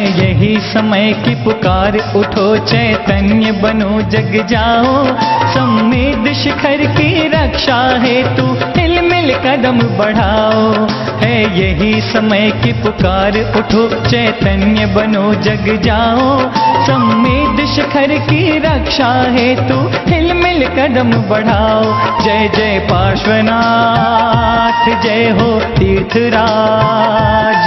यही समय की पुकार, उठो चैतन्य बनो जग जाओ। संवेद शिखर की रक्षा हेतु हिल मिल कदम बढ़ाओ। है यही समय की पुकार, उठो चैतन्य बनो जग जाओ। संवेद शिखर की रक्षा हेतु हिल मिल कदम बढ़ाओ। जय जय पार्श्वनाथ, जय हो तीर्थराज।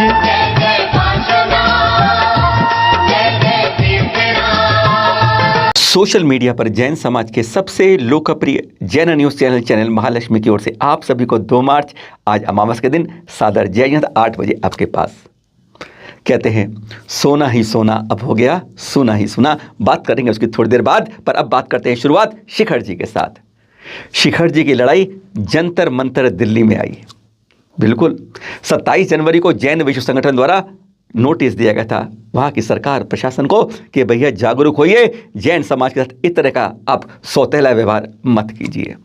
सोशल मीडिया पर जैन समाज के सबसे लोकप्रिय जैन न्यूज़ चैनल महालक्ष्मी की ओर से आप सभी को 2 मार्च आज अमावस के दिन सादर जय हिंद। 8 बजे आपके पास। कहते हैं सोना ही सोना अब हो गया सुना ही सुना। बात करेंगे उसकी थोड़ी देर बाद, पर अब बात करते हैं शुरुआत शिखर जी के साथ। शिखर जी की लड़ाई जंतर मंतर दिल्ली में आई। बिल्कुल 27 जनवरी को जैन विश्व संगठन द्वारा नोटिस दिया गया था वहाँ की सरकार प्रशासन को कि भैया जागरूक होइए, जैन समाज के साथ इस तरह का आप सौतेला व्यवहार मत कीजिए।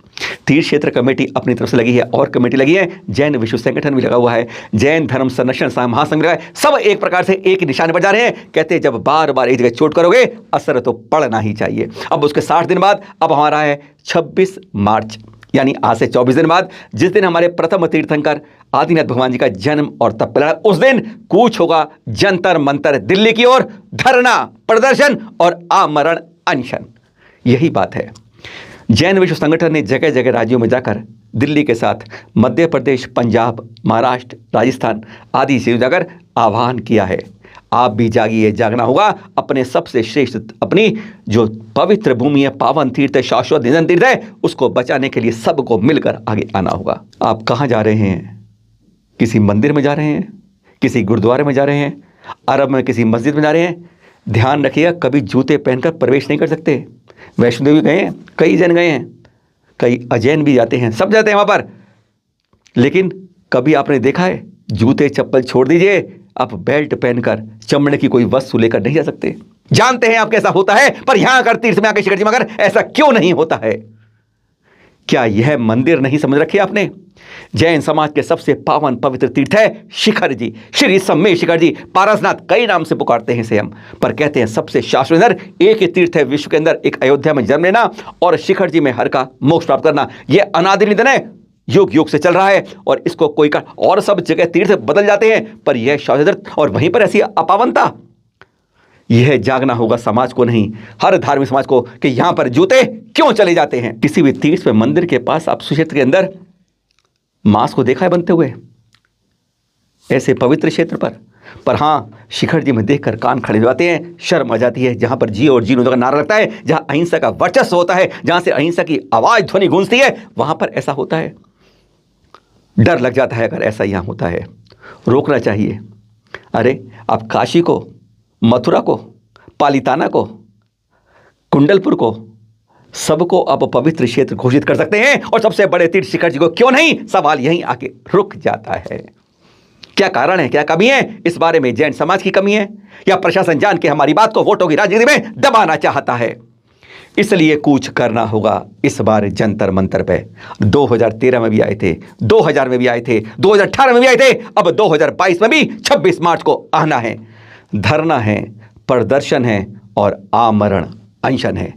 तीर्थ क्षेत्र कमेटी अपनी तरफ से लगी है और कमेटी लगी है, जैन विश्व संगठन भी लगा हुआ है, जैन धर्म संरक्षण महासंघ लगा है। सब एक प्रकार से एक निशाने पर जा रहे हैं। कहते हैं जब बार बार एक जगह चोट करोगे असर तो पड़ना ही चाहिए। अब उसके 60 दिन बाद अब हमारा है 26 मार्च, यानी आज से 24 दिन बाद, जिस दिन हमारे प्रथम तीर्थंकर आदिनाथ भगवान जी का जन्म और तप, उस दिन कूच होगा जंतर मंतर दिल्ली की ओर, धरना प्रदर्शन और आमरण अनशन। यही बात है। जैन विश्व संगठन ने जगह जगह राज्यों में जाकर दिल्ली के साथ मध्य प्रदेश, पंजाब, महाराष्ट्र, राजस्थान आदि से जाकर आह्वान किया है, आप भी जागिए, जागना होगा। अपने सबसे श्रेष्ठ, अपनी जो पवित्र भूमि है, पावन तीर्थ है, शाश्वत निधन तीर्थ है, उसको बचाने के लिए सबको मिलकर आगे आना होगा। आप कहाँ जा रहे हैं? किसी मंदिर में जा रहे हैं, किसी गुरुद्वारे में जा रहे हैं, अरब में किसी मस्जिद में जा रहे हैं? ध्यान रखिएगा, कभी जूते पहनकर प्रवेश नहीं कर सकते। वैष्णो देवी गए हैं, कई जैन गए हैं, कई अजैन भी जाते हैं, सब जाते हैं वहाँ पर, लेकिन कभी आपने देखा है जूते चप्पल छोड़ दीजिए, आप बेल्ट पहनकर चमड़े की कोई वस्तु लेकर नहीं जा सकते। जानते हैं आप कैसा होता है, पर यहां आकर तीर्थ में आकर शिखर जी में आकर ऐसा क्यों नहीं होता है? क्या यह मंदिर नहीं समझ रखे आपने? जैन समाज के सबसे पावन पवित्र तीर्थ है शिखर जी, श्री सम्मेय शिखर जी। पारसनाथ कई नाम से पुकारते हैं इसे हम, पर कहते हैं सबसे शाश्वत एक ही तीर्थ है विश्व के अंदर, एक अयोध्या में जन्म लेना और शिखर जी में हर का मोक्ष प्राप्त करना। यह अनादि निधन है, युग युग से चल रहा है और इसको कोई का, और सब जगह तीर्थ बदल जाते हैं पर यह शाश्वत, और वहीं पर ऐसी अपावनता। यह जागना होगा समाज को, नहीं हर धार्मिक समाज को, कि यहां पर जूते क्यों चले जाते हैं। किसी भी तीर्थ में मंदिर के पास आप सुक्षेत्र के अंदर मांस को देखा है बनते हुए ऐसे पवित्र क्षेत्र पर हां शिखर जी में देखकर कान खड़े हो जाते हैं, शर्म आ जाती है। जहां पर जी और जीनो का नारा लगता है, जहां अहिंसा का वर्चस्व होता है, जहां से अहिंसा की आवाज ध्वनि गूंजती है, वहां पर ऐसा होता है। डर लग जाता है अगर ऐसा यहां होता है। रोकना चाहिए। अरे आप काशी को, मथुरा को, पालिताना को, कुंडलपुर को, सबको अब पवित्र क्षेत्र घोषित कर सकते हैं और सबसे बड़े तीर्थ शिखर जी को क्यों नहीं? सवाल यहीं आके रुक जाता है। क्या कारण है, क्या कमी है? इस बारे में जैन समाज की कमी है या प्रशासन जान के हमारी बात को वोटों की राजनीति में दबाना चाहता है? इसलिए कूच करना होगा इस बार जंतर मंतर पे। 2013 में भी आए थे, 2000 में भी आए थे, 2018 में भी आए थे, अब 2022 में भी 26 मार्च को आना है। धरना है, प्रदर्शन है और आमरण अनशन है।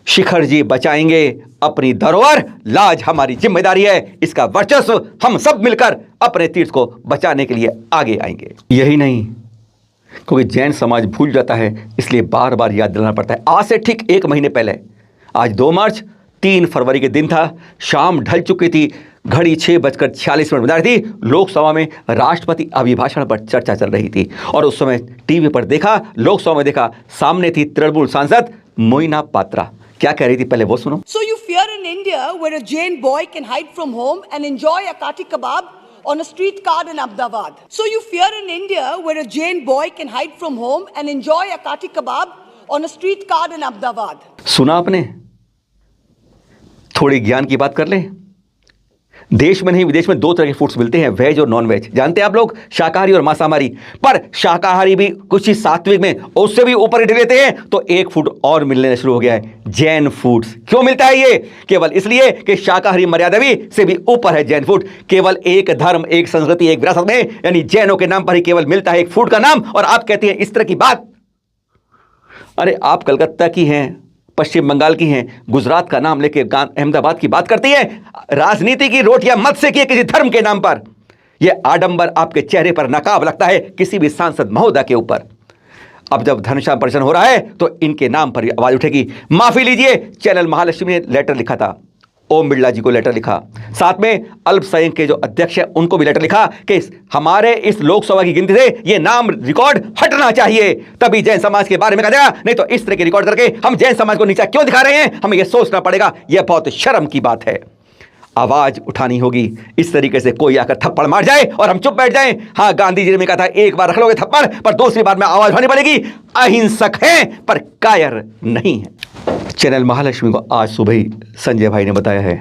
शिखर जी बचाएंगे अपनी धरोहर, लाज हमारी जिम्मेदारी है। इसका वर्चस्व हम सब मिलकर अपने तीर्थ को बचाने के लिए आगे आएंगे। यही नहीं, क्योंकि जैन समाज भूल जाता है, इसलिए बार बार याद दिलाना पड़ता है। आज से ठीक 1 महीने पहले, आज 2 मार्च, 3 फरवरी के दिन था, शाम ढल चुकी थी, घड़ी 6:46 बजा रही थी। लोकसभा में राष्ट्रपति अभिभाषण पर चर्चा चल रही थी और उस समय टीवी पर देखा, लोकसभा में देखा, सामने थी तृणमूल सांसद मोइना पात्रा। क्या कह रही थी पहले वो सुनो। So you fear an India where a Jain boy can hide from home and enjoy a kati kebab on a street cart in Ahmedabad. So you fear an India where a Jain boy can hide from home and enjoy a kati kebab on a street cart in Ahmedabad. सुना आपने? थोड़ी ज्ञान की बात कर ले। देश में नहीं विदेश में 2 तरह के फूड्स मिलते हैं, वेज और नॉन वेज। जानते हैं आप लोग, शाकाहारी और मांसाहारी। पर शाकाहारी भी कुछ ही सात्विक में उससे भी ऊपर उठ लेते हैं, तो एक फूड और मिलने शुरू हो गया है, जैन फूड्स। क्यों मिलता है ये? केवल इसलिए कि शाकाहारी मर्यादा भी से भी ऊपर है जैन फूड। केवल एक धर्म, एक संस्कृति, एक विरासत में, यानी जैनों के नाम पर ही केवल मिलता है एक फूड का नाम, और आप कहते हैं इस तरह की बात। अरे आप कलकत्ता की हैं, पश्चिम बंगाल की हैं, गुजरात का नाम लेके अहमदाबाद की बात करती है। राजनीति की रोटियां मत सेकिए किसी धर्म के नाम पर। यह आडंबर आपके चेहरे पर नकाब लगता है किसी भी सांसद महोदय के ऊपर। अब जब धनश्याम प्रदर्शन हो रहा है तो इनके नाम पर आवाज उठेगी। माफी लीजिए, चैनल महालक्ष्मी ने लेटर लिखा था, ओम बिरला जी को लेटर लिखा, साथ में अल्पसंख्यक के जो अध्यक्ष है उनको भी लेटर लिखा कि हमारे इस लोकसभा की गिनती से ये नाम रिकॉर्ड हटना चाहिए, तभी जैन समाज के बारे में कहा जाएगा। नहीं तो इस तरह के रिकॉर्ड करके हम जैन समाज को नीचा क्यों दिखा रहे हैं, हमें यह सोचना पड़ेगा। यह बहुत शर्म की बात है। आवाज उठानी होगी। इस तरीके से कोई आकर थप्पड़ मार जाए और हम चुप बैठ जाएं। हाँ, गांधी जी ने कहा था एक बार रख लोगे थप्पड़, पर दूसरी बार में आवाज उठानी पड़ेगी। अहिंसक हैं पर कायर नहीं है। चैनल महालक्ष्मी को आज सुबह ही संजय भाई ने बताया है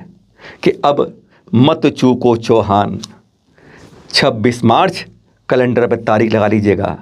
कि अब मत चूको चौहान, 26 मार्च कैलेंडर पर तारीख लगा लीजिएगा,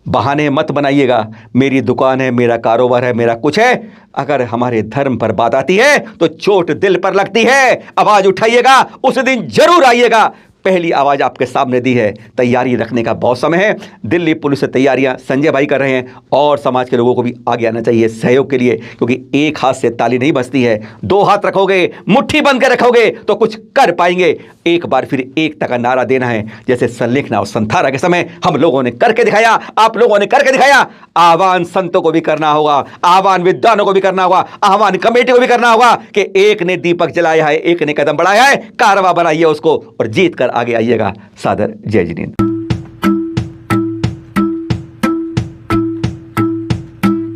बहाने मत बनाइएगा। मेरी दुकान है, मेरा कारोबार है, मेरा कुछ है। अगर हमारे धर्म पर बात आती है तो चोट दिल पर लगती है। आवाज उठाइएगा, उस दिन जरूर आइएगा। पहली आवाज आपके सामने दी है। तैयारी रखने का बहुत समय है। दिल्ली पुलिस से तैयारियां संजय भाई कर रहे हैं, और समाज के लोगों को भी आगे आना चाहिए सहयोग के लिए, क्योंकि एक हाथ से ताली नहीं बजती है। 2 हाथ रखोगे, मुट्ठी बंद कर रखोगे तो कुछ कर पाएंगे। एक बार फिर एकता का नारा देना है, जैसे संलेखना और संथारा के समय हम लोगों ने करके दिखाया, आप लोगों ने करके दिखाया। आह्वान संतों को भी करना होगा, आह्वान विद्वानों को भी करना होगा, आह्वान कमेटी को भी करना होगा कि एक ने दीपक जलाया है, एक ने कदम बढ़ाया है, कारवा बनाइए उसको और जीत कर आगे आइएगा। सादर जय जिनेंद्र।